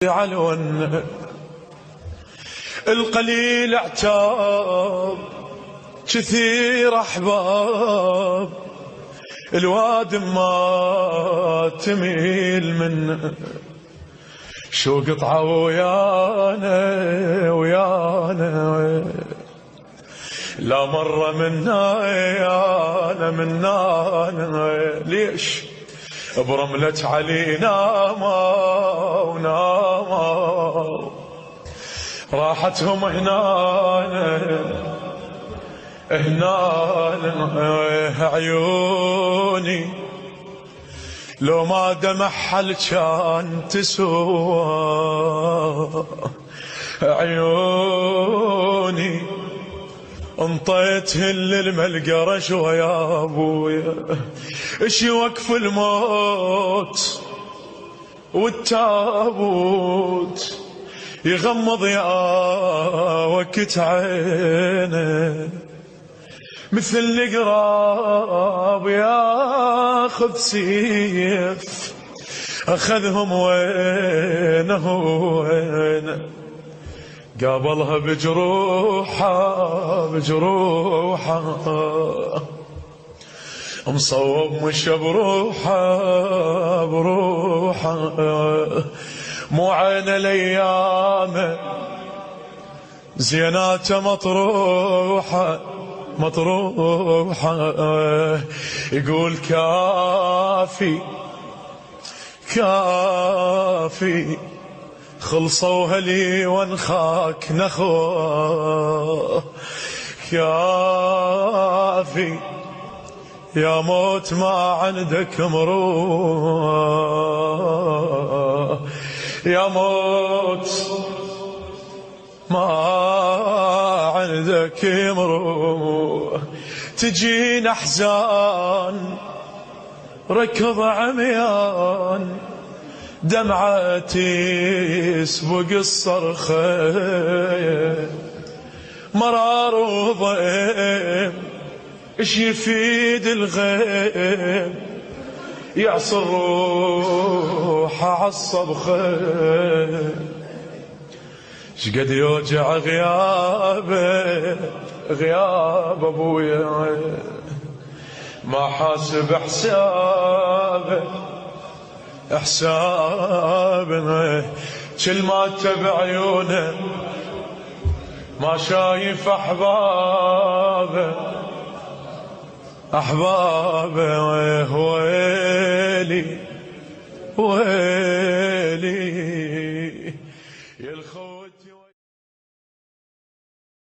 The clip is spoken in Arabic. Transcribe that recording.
علون القليل اعتاب كثير احباب الوادم ما تميل منه شو قطعة ويانا لا مرة منا ليش برملة علي ناموا راحتهم هنا عيوني لو ما دمع حل كان تسوى عيوني انطيتهن للملقرش ويا ابويا اش وقف الموت والتابوت يغمض يا وقت عينه مثل القراب ياخذ سيف اخذهم وينه قابلها بجروحه مصوب مش بروحه مو عين الايام زيناته مطروحه يقول كافي خلصوها لي وانخاك نخوه كافي يا موت ما عندك مروه يا موت ما عندك مروه تجينا احزان ركض عميان دمعتي سبق الصرخة مرار وضيم ايش يفيد الغيم يعصر روحه عالصبخة شقد يوجع غياب ابويا ما حاسب حسابه كل ما تبع عيونه ما شايف احبابه ويلي